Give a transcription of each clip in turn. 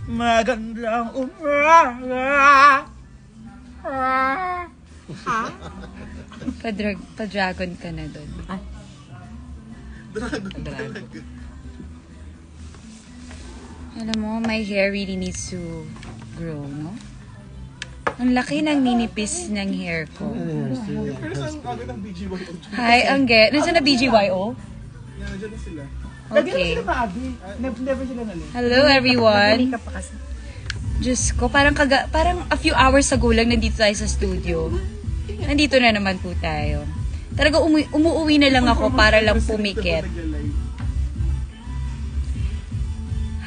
Magandang umaga. Pa-dragon ka na doon. Dragon. Alam mo, my hair really needs to grow, no? Ang laki ng ninipis ng hair ko. Pero saan ang aga ng BGYO? Hi, Angge. Nasaan na BGYO? Yan, nandiyan na sila. Okay. Never sila nalit. Hello, everyone. Diyos ko, parang a few hours ago lang nandito tayo sa studio. Nandito na naman po tayo. Talaga umuwi na lang ako para lang pumikit.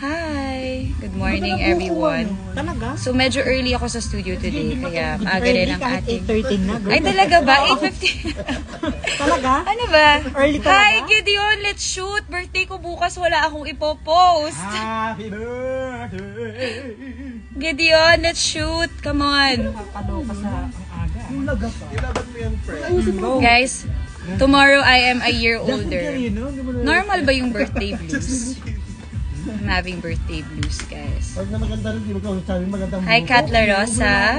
Hi! Good morning, everyone. Talaga? So, medyo early ako sa studio today, kaya maaga rin ang ating... 8:13 na. Ay, talaga ba? 8:50? Talaga? Ano ba? Early talaga? Hi, Gideon! Let's shoot! Birthday ko bukas, wala akong ipopost. Happy birthday! Gideon, let's shoot! Come on! Nakakaloka sa ang aga. Ulaga pa. Ilaban mo yan, friend. Guys, tomorrow I am a year older. Normal ba yung birthday blues? I'm having birthday blues, guys. Pag na maganda rin, di ba sabi magandang Hi, Kat La Rosa.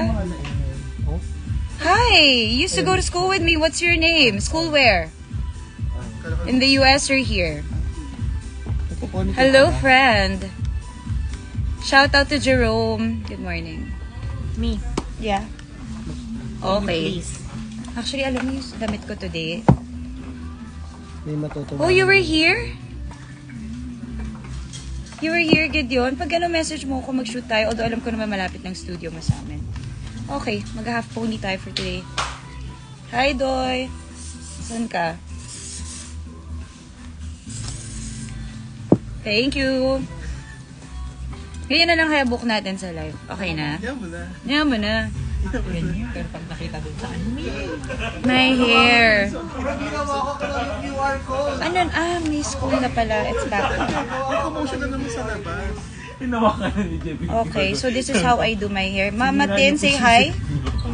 Hi! You used to go to school with me. What's your name? School where? In the US or here? Hello, friend. Shout out to Jerome. Good morning. Me. Yeah. Okay. Please. Actually, alam mo yung damit ko today. May matutunan. Oh, you were here? You were here, Gideon. Pag ano message mo ako, mag-shoot tayo. Although alam ko naman malapit ng studio mo sa amin. Okay, mag-half pony tayo for today. Hi, Doy. Saan ka? Thank you. Ngayon na lang kaya book natin sa live. Okay na? Yan mo na. Yan mo na. Pero pag nakita dun sa anime. My hair. Ginawa ko pa lang yung QR code. Ano? May school na pala. It's back. Promotion na naman sa labas. Okay, so this is how I do my hair. Mama Tin, say hi.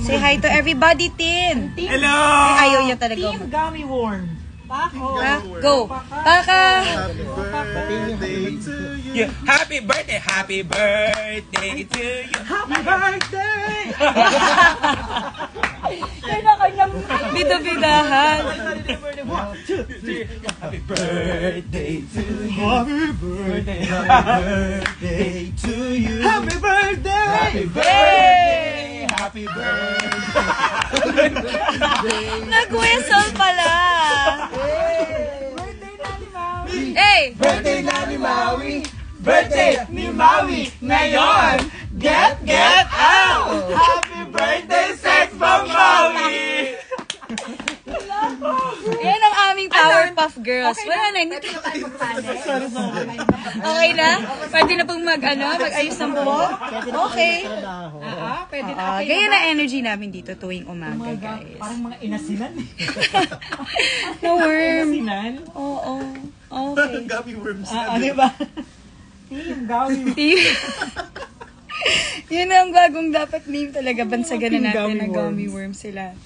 Say hi to everybody, Tin. Hello! Ay, ayaw niya talaga. Team Gummy Worm. Pako. Ah, go. Paka. Happy birthday to you. Happy birthday, happy birthday to you. Happy birthday! Yan na kanyang bidabidahan. Happy birthday to you. Happy birthday! Birthday to you. Happy birthday! Happy birthday. Happy birthday. Nag-whistle pala. Hey! Birthday na ni Maui. Birthday ni Maui. Ngayon, get out. Happy birthday, Sex Bomb Maui. Yan ang aming Powerpuff Girls. Wala na. Hindi. Okay na? Pwede na pong mag-ayos ng buhok? Okay. Pwede na. Ganyan na energy namin dito tuwing umaga, guys. Parang mga inasinan. No worm. Inasinan? Oo. Okay. Gummy worms Di ba? Team Gummy Worm. Yun ang bagong dapat name talaga. Bansagan na natin Gummy na gummy worms. worm sila.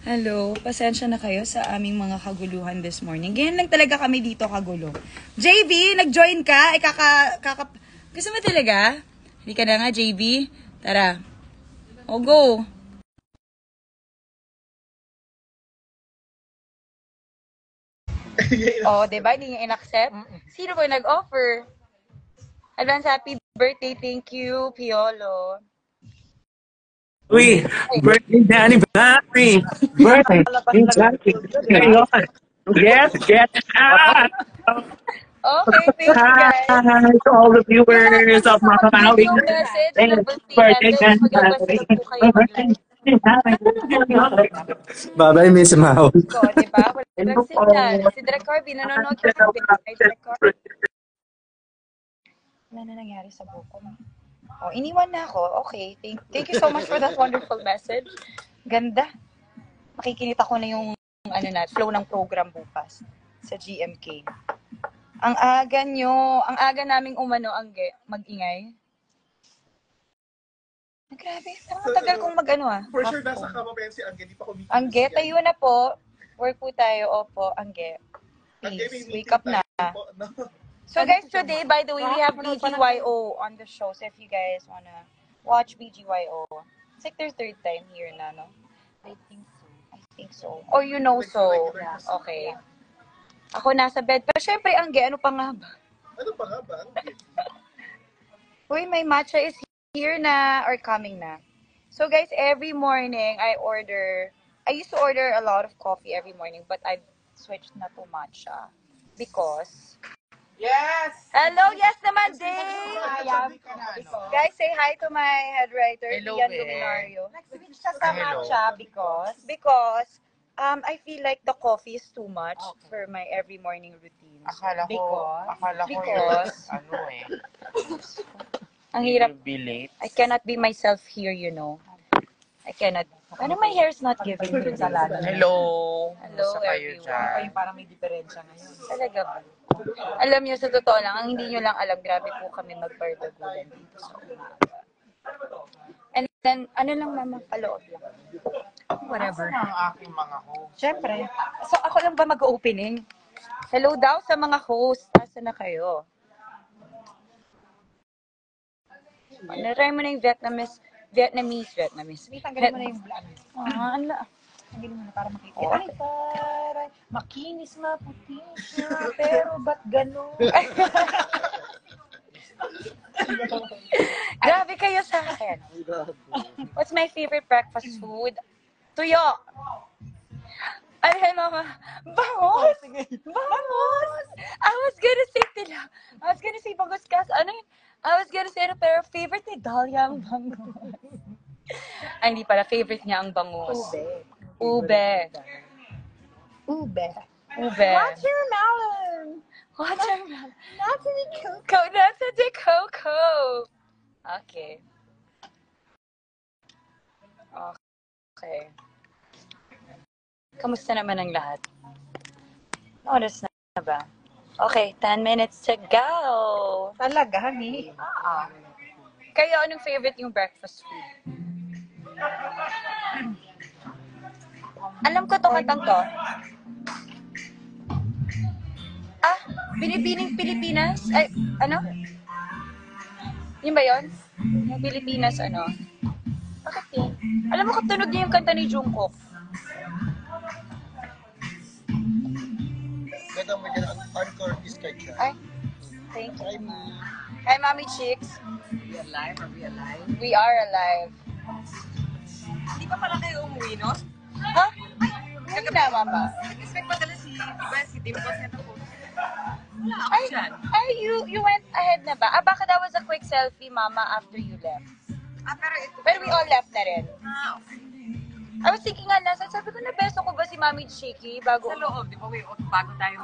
Hello, pasensya na kayo sa aming mga kaguluhan this morning. Ganyan lang talaga kami dito kagulo. JB, nag-join ka? Gusto mo talaga? Hindi ka na nga, JB. Tara. O, go. Diba? Hindi niya in-accept. Sino ba nag-offer? Advance happy birthday. Thank you, Piolo. Uy, birthday na ni Maui. Birthday ni Maui. Ngayon, get out. Okay, thank you guys. Hi to all the viewers of Mama Maui. Birthday Bye-bye, Miss Mau. ko, di ba? Walang signal. Si Direk Corby, nanonood ko ng video. Ay, Direk Corby. Ano na nangyari sa buko mo? Oh, iniwan na ako. Okay. Thank you so much for that wonderful message. Ganda. Makikinita ko na yung flow ng program bukas sa GMK. Ang aga naming mag-ingay. Grabe, ang tagal kong For sure, nasa kama pa yan si Angge. Di pa kumikilos Angge, yan. tayo na po. Work po tayo. Opo, Angge. Angge, may Please, meeting wake up na. tayo po, no? So guys, today, by the way, we have BGYO on the show. So if you guys wanna watch BGYO, it's like their third time here na, no? I think so. I think so. Or you know so. Okay. Ako nasa bed. Pero syempre, Angge, ano pa nga ba? Ano pa nga ba? Uy, my matcha is here na or coming na. So guys, every morning I used to order a lot of coffee every morning, but I've switched na to matcha because Yes! hello, yes naman, Dave! Guys, say hi to my head writer, Hello, Ian Be. Luminario. Nag-switch siya sa matcha Because I feel like the coffee is too much for my every morning routine. Akala ko Because- ano eh. Ang hirap. You'll be late. I cannot be myself here, you know. I cannot. Ano, my hair's not giving me. Hello! Hello, Kumusta kayo everyone. dyan? Parang may diferensya ngayon. Talaga ba? Alam niyo, sa totoo lang, ang hindi niyo lang alam, grabe po kami magbardagulan dito sa umaga. And then, ano lang mama, paloob lang. Whatever. Asan ang aking mga host? Siyempre. So, ako lang ba mag-opening? Hello daw sa mga host. Asa na kayo? Naray mo na yung Vietnamese. Tanggalin mo na yung vlog. Ala. Tanggalin mo na para makita. Oh. Ay, taray. Makinis, maputi siya. Pero ba't ganun? Grabe kayo sa akin. What's my favorite breakfast food? Tuyo. Ay, mama. Bangos! Bangos! I was gonna say tila. I was gonna say bangoskas. Ano yun? I was gonna say pero favorite ni Dahlia ang bangos. Ay, hindi pala. Favorite niya ang bangus. Ube. Ube. Watermelon! Watermelon. Not to the cook. Nasa de coco. Okay. Okay. Kamusta naman ang lahat? Oras na ba? Okay, 10 minutes to go. Talaga, honey? Kayo, anong favorite yung breakfast food? Alam ko to kantang to. Ah, Binibining Pilipinas? Ay, ano? Yun ba yun? Yung Pilipinas, ano? Bakit yun? Alam mo, tunog niya yung kanta ni Jungkook. Ganda mo dyan ang encore discard siya. Ay, thank you. Hi, Mommy Chicks. We alive? Are we alive? We are alive. Hindi pa pala kayo umuwi, no? Ha? Ay, na, Mama. Nag-expect pa dala si Tim Boss na po. Wala ako Ay, dyan. you went ahead na ba? Ah, baka that was a quick selfie, Mama, after you left. Pero ito. Pero we all left na rin. Okay. I was thinking nga, sabi ko, nabeso ko ba si Mami Chiki bago? Sa loob, di ba? Bago tayo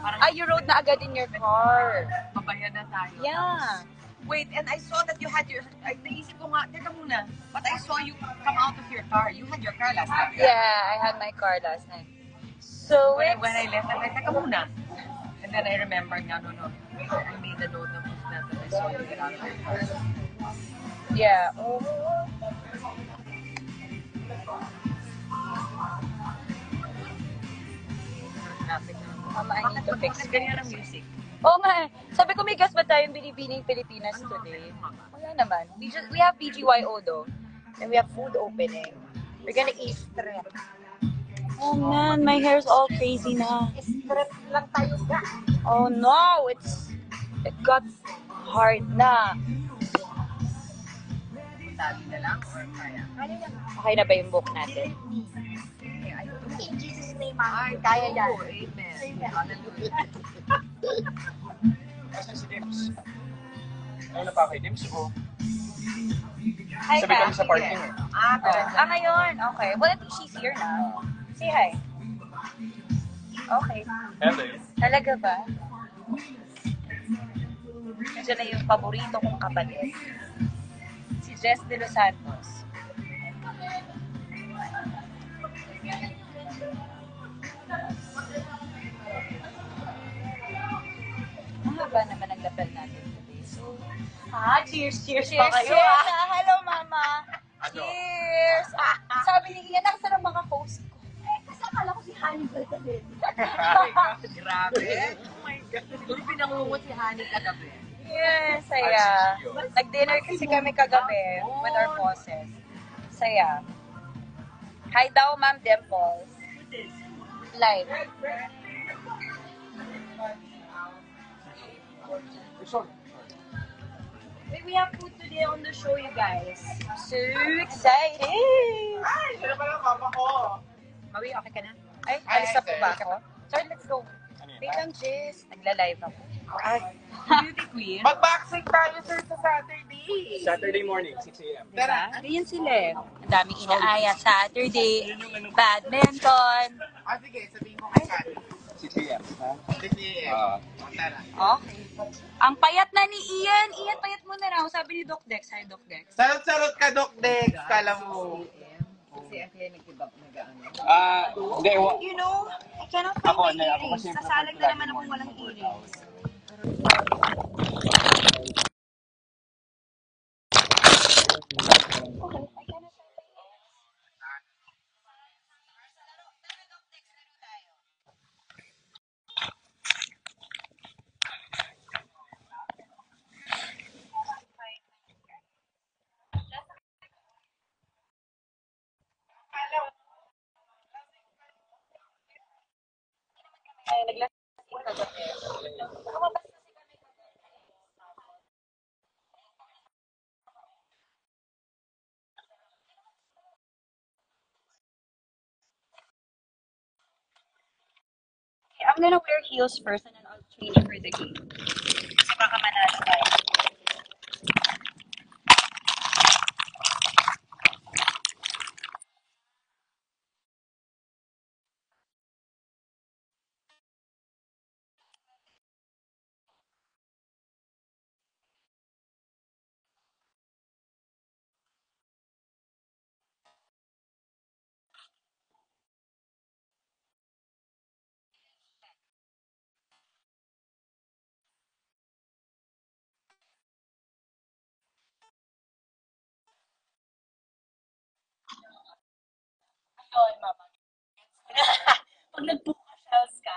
parang Ah, you rode na agad in your car. mabayan na tayo. Yeah. Wait, and I saw that you had your... Naisip ko nga, teka muna. But I saw you come out of your car. You had your car last night. Yeah, I had my car last night. So When it's... I left, I'm like, teka muna. And then I remembered na, no. I made a note of that and I saw you get out of your car. Yeah. Traffic na. Mama, I need to fix Bakit ganyan ang music? Oo nga eh. Sabi ko, may gas ba tayong Binibining Pilipinas today? Wala naman. We have BGYO though. And we have food opening. We're gonna eat. Oh man, my hair's all crazy na. Stress lang tayo ga. Oh no, it got hard na. Sabi na lang or kaya? Okay na ba yung book natin? In Jesus' name, ay, kaya yan. Amen. Hallelujah. Asan si Dims? Ano na pa kay Dims o? Hi, Sabi kami sa parking eh. Pero ngayon. Okay. Well, I think she's here now. Say hi. Okay. Hello. Talaga ba? Nandiyan na yung paborito kong kapatid. Si Jess de Los Santos. Mahaba naman ang lapel natin today. So, cheers pa kayo. Cheers! Hello, Mama! Ano? Cheers! Sabi ni Ian, nakasal ang mga host ko. Kasi akala ko si Hannibal ka din. grabe. Oh my Siguro pinangungot si Honey kagabi. Yes, saya. Nag-dinner kasi kami kagabi with our bosses. Saya. Hi daw, Ma'am Dimples. Live. Wait, we have food today on the show, you guys. So excited! Sino ba lang mama ko? Mawi, okay ka na? Ay, alis na po ba ako? Sorry, let's go. Wait lang, Jess. Nagla-live ako. Ay, Beauty queen. mag-boxing tayo, sir, sa Saturday. Saturday morning, 6 a.m. Diba? Ganyan sila eh. Ang daming inaaya. Saturday, badminton. Sige, sabihin ko kay Kati. 6 a.m. Ha? 6 a.m. Tara. Okay. Ang payat na ni Ian. Ian, payat mo na raw. Sabi ni Doc Dex. Hi, Doc Dex. Sarot-sarot ka, Doc Dex. Kala mo. Kasi ang kaya nag-ibab nag-ano. Hindi, You know, I cannot Ako, find my ako earrings. kasi Sasalag na naman akong walang earrings. Okay, I cannot find my earrings. Ay, naglasing kagabi. Lumabas kasi kami kagabi. Okay, I'm gonna wear heels first and then I'll change for the game. Kasi baka manalo tayo. Ayun, mama. Pag nagpuka shells ka,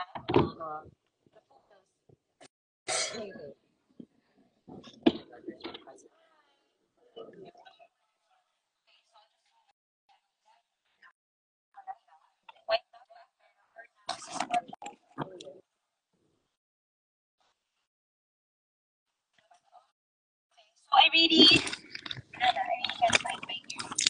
wait. So I really can't find my earrings.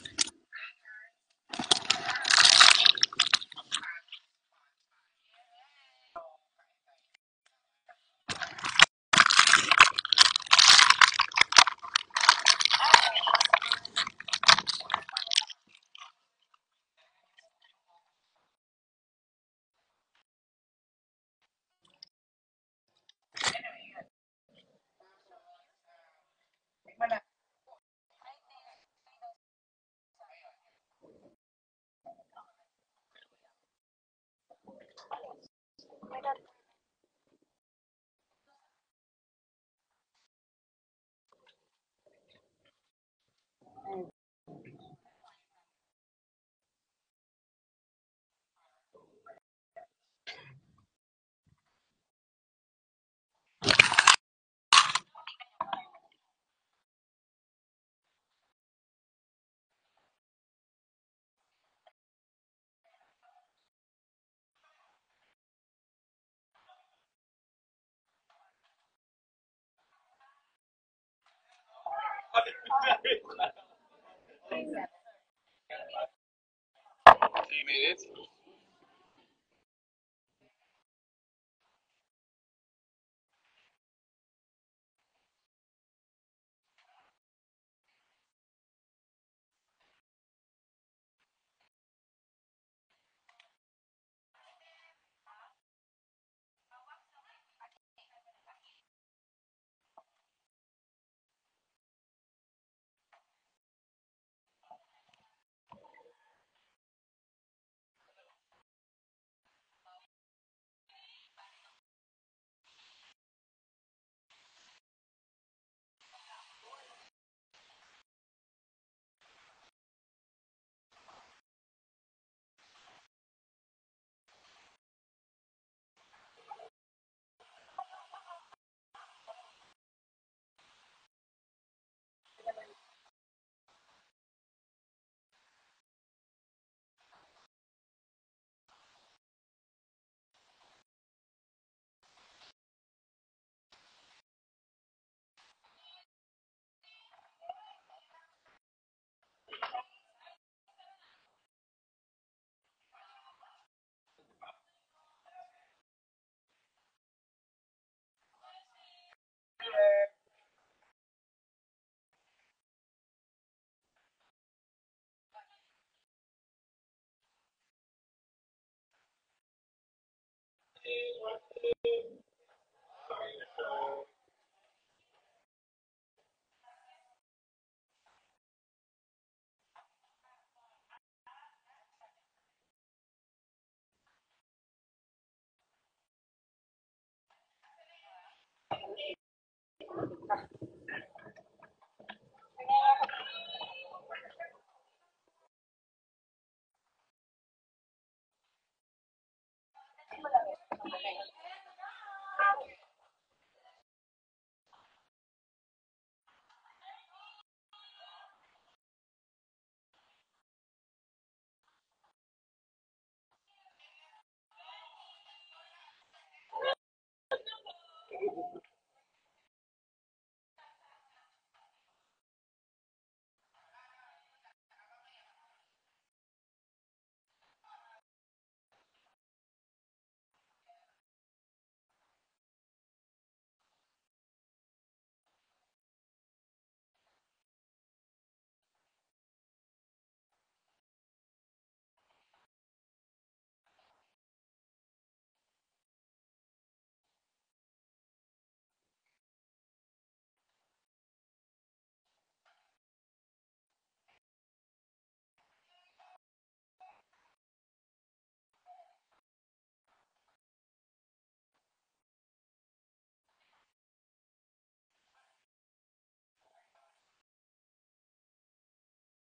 Minutes.